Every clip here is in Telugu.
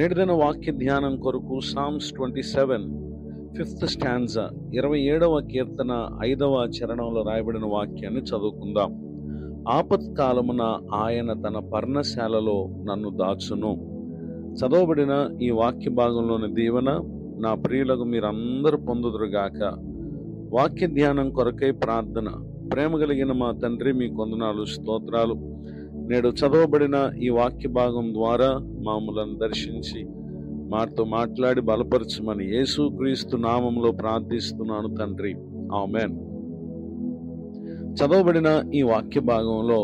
నేటిదిన వాక్య ధ్యానం కొరకు సామ్స్ 27 5th స్టాంజా 27వ కీర్తన 5వ చరణంలో రాయబడిన వాక్యాన్ని చదువుకుందాం. ఆపత్కాలమున ఆయన తన పర్ణశాలలో నన్ను దాచును. చదవబడిన ఈ వాక్య భాగంలోని దీవెన నా ప్రియులకు మీరందరూ పొందుదురుగాక. వాక్య ధ్యానం కొరకై ప్రార్థన. ప్రేమ కలిగిన మా తండ్రి, మీ వందనాలు, స్తోత్రాలు. నేడు చదవబడిన ఈ వాక్య భాగం ద్వారా మామూలను దర్శించి మాతో మాట్లాడి బలపరచమని యేసుక్రీస్తు నామములో ప్రార్థిస్తున్నాను తండ్రి, ఆమేన్. చదవబడిన ఈ వాక్య భాగంలో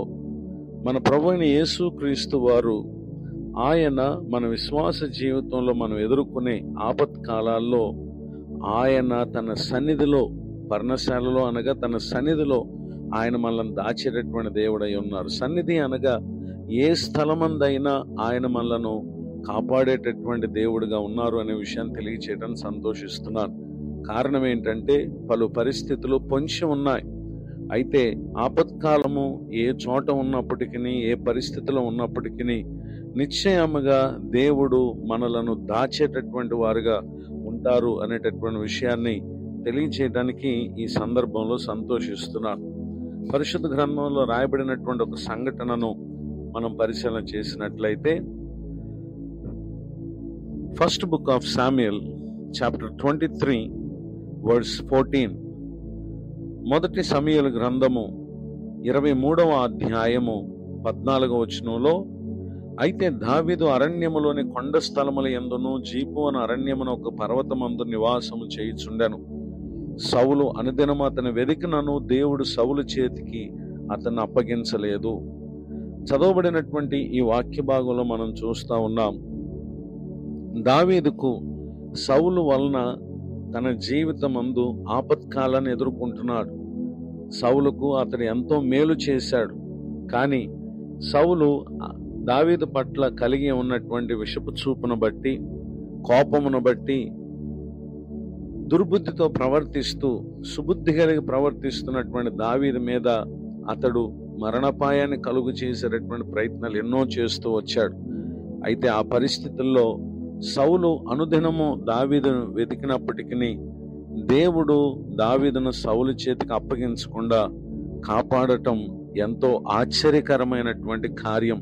మన ప్రభువైన యేసుక్రీస్తు వారు ఆయన మన విశ్వాస జీవితంలో మనం ఎదుర్కొనే ఆపత్కాలాల్లో ఆయన తన సన్నిధిలో, పర్ణశాలలో అనగా తన సన్నిధిలో ఆయన మనల్ని దాచేటటువంటి దేవుడై ఉన్నారు. సన్నిధి అనగా ఏ స్థలమందైనా ఆయన మనలను కాపాడేటటువంటి దేవుడిగా ఉన్నారు అనే విషయాన్ని తెలియచేయడానికి సంతోషిస్తున్నాను. కారణం ఏంటంటే పలు పరిస్థితులు పొంచి ఉన్నాయి. అయితే ఆపత్కాలము ఏ చోట ఉన్నప్పటికీ, ఏ పరిస్థితిలో ఉన్నప్పటికీ నిశ్చయముగా దేవుడు మనలను దాచేటటువంటి వారుగా ఉంటారు అనేటటువంటి విషయాన్ని తెలియచేయడానికి ఈ సందర్భంలో సంతోషిస్తున్నాను. పరిశుద్ధ గ్రంథంలో రాయబడినటువంటి ఒక సంఘటనను మనం పరిశీలన చేసినట్లయితే, first book of Samuel chapter 23 verse 14. మొదటి సమూయేలు గ్రంథము 23వ అధ్యాయము 14వ వచనంలో, అయితే దావీదు అరణ్యములోని కొండ స్థలముల యందును జీఫోను అరణ్యమున ఒక పర్వతమందు నివాసము చేయుచుండెను. సౌలు అనుదినము అతని వెదికినను దేవుడు సౌలు చేతికి అతన్ని అప్పగించలేదు. చదవబడినటువంటి ఈ వాక్య భాగంలో మనం చూస్తా ఉన్నాం, దావీదుకు సౌలు వలన తన జీవితమందు ఆపత్కాలాన్ని ఎదుర్కొంటున్నాడు. సౌలుకు అతడు ఎంతో మేలు చేశాడు. కానీ సౌలు దావీదు పట్ల కలిగి ఉన్నటువంటి విషపు చూపును బట్టి, కోపమును బట్టి, దుర్బుద్ధితో ప్రవర్తిస్తూ సుబుద్ధి కలిగి ప్రవర్తిస్తున్నటువంటి దావీదు మీద అతడు మరణపాయాన్ని కలుగు చేసేటటువంటి ప్రయత్నాలు ఎన్నో చేస్తూ వచ్చాడు. అయితే ఆ పరిస్థితుల్లో సౌలు అనుదినము దావీదును వెతికినప్పటికీ దేవుడు దావీదును సౌలు చేతికి అప్పగించకుండా కాపాడటం ఎంతో ఆశ్చర్యకరమైనటువంటి కార్యం.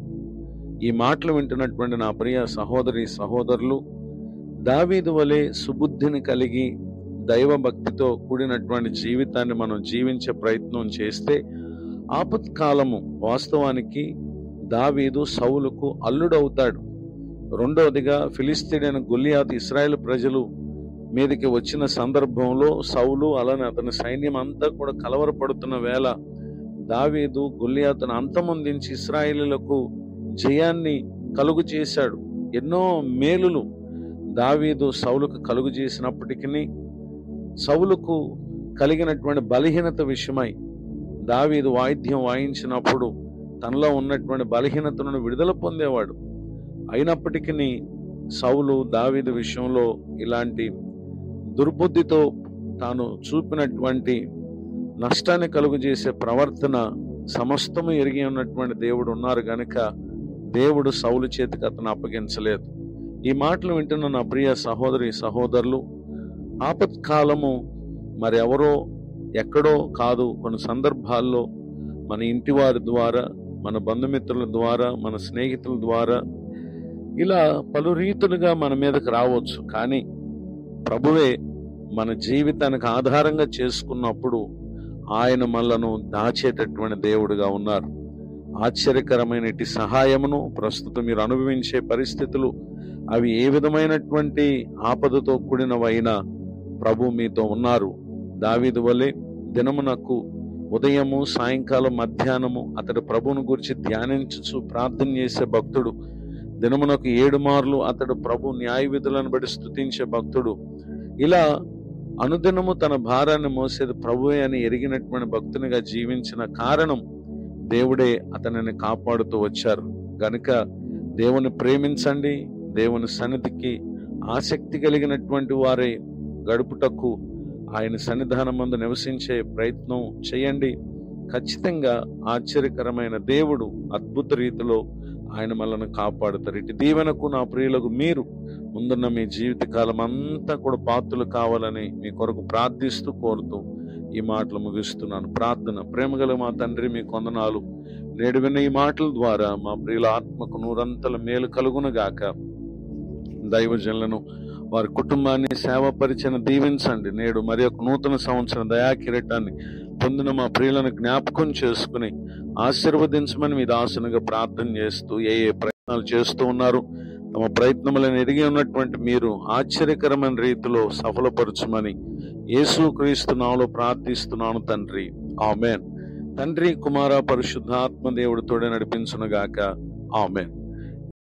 ఈ మాటలు వింటున్నటువంటి నా ప్రియ సహోదరి సహోదరులు, దావీదు వలె సుబుద్ధిని కలిగి దైవభక్తితో కూడినటువంటి జీవితాన్ని మనం జీవించే ప్రయత్నం చేస్తే ఆపత్కాలము వాస్తవానికి దావీదు సౌలుకు అల్లుడవుతాడు. రెండవదిగా, ఫిలిస్తీయుడైన గొల్లియాతు ఇశ్రాయేలు ప్రజలు మీదకి వచ్చిన సందర్భంలో సౌలు అలానే అతని సైన్యం అంతా కూడా కలవరపడుతున్న వేళ దావీదు గొల్లియాతును అంతమొందించి ఇశ్రాయేలీయులకు జయాన్ని కలుగు చేశాడు. ఎన్నో మేలులు దావీదు సౌలుకు కలుగు చేసినప్పటికీ సౌలుకు కలిగినటువంటి బలహీనత విషయమై దావీదు వాయిద్యం వాయించినప్పుడు తనలో ఉన్నటువంటి బలహీనతను విడుదల పొందేవాడు. అయినప్పటికీ సౌలు దావీదు విషయంలో ఇలాంటి దుర్బుద్ధితో తాను చూపినటువంటి నష్టాన్ని కలుగు చేసే ప్రవర్తన సమస్తము ఎరిగి ఉన్నటువంటి దేవుడు ఉన్నారు గనుక దేవుడు సౌలు చేతికి అతను అప్పగించలేదు. ఈ మాటలు వింటున్న నా ప్రియ సహోదరి సహోదరులు, ఆపత్కాలము మరి ఎవరో ఎక్కడో కాదు, కొన్ని సందర్భాల్లో మన ఇంటి వారి ద్వారా, మన బంధుమిత్రుల ద్వారా, మన స్నేహితుల ద్వారా ఇలా పలు రీతులుగా మన మీదకి రావచ్చు. కానీ ప్రభువే మన జీవితానికి ఆధారంగా చేసుకున్నప్పుడు ఆయన మనలను దాచేటటువంటి దేవుడుగా ఉన్నారు. ఆశ్చర్యకరమైన ఇటు సహాయమును ప్రస్తుతం మీరు అనుభవించే పరిస్థితులు అవి ఏ విధమైనటువంటి ఆపదతో కూడినవైనా ప్రభు మీతో ఉన్నారు. దావీదు వలె దినమునకు ఉదయము, సాయంకాలం, మధ్యాహ్నము అతడు ప్రభువును గురించి ధ్యానించుచు ప్రార్థన చేసే భక్తుడు. దినమునకు 7 మార్లు అతడు ప్రభు న్యాయ విధులను బట్టి స్తుతించే భక్తుడు. ఇలా అనుదినము తన భారాన్ని మోసేది ప్రభువే అని ఎరిగినటువంటి భక్తునిగా జీవించిన కారణం దేవుడే అతనిని కాపాడుతూ వచ్చారు. గనుక దేవుని ప్రేమించండి, దేవుని సన్నిధికి ఆసక్తి కలిగినటువంటి వారే గడుపుటకు ఆయన సన్నిధానం ముందు నివసించే ప్రయత్నం చేయండి. ఖచ్చితంగా ఆశ్చర్యకరమైన దేవుడు అద్భుత రీతిలో ఆయన మనల్ని కాపాడుతారు. ఇటు దీవెనకు నా ప్రియులకు మీరు ముందున్న మీ జీవిత కాలం అంతా కూడా పాత్రలు కావాలని మీ కొరకు ప్రార్థిస్తూ కోరుతూ ఈ మాటలు ముగిస్తున్నాను. ప్రార్థన. ప్రేమగల మా తండ్రి, మీ కొందనాలు. నేడు విన్న ఈ మాటల ద్వారా మా ప్రియుల ఆత్మకు నూరంతల మేలు కలుగునుగాక. దైవజనులను, వారి కుటుంబాన్ని సేవపరిచిన దీవించండి. నేడు మరి ఒక నూతన సంవత్సరం దయాకిరీటాన్ని పొందిన మా ప్రియులను జ్ఞాపకం చేసుకుని ఆశీర్వదించమని మీ దాసునిగా ప్రార్థన చేస్తూ ఏ ప్రయత్నాలు చేస్తూ ఉన్నారు, తమ ప్రయత్నములను ఎరిగి ఉన్నటువంటి మీరు ఆశ్చర్యకరమైన రీతిలో సఫలపరచమని యేసుక్రీస్తు నామములో ప్రార్థిస్తున్నాను తండ్రి. ఆమేన్. తండ్రి, కుమార, పరిశుద్ధాత్మ దేవుడితోడే నడిపించునుగాక. ఆమేన్.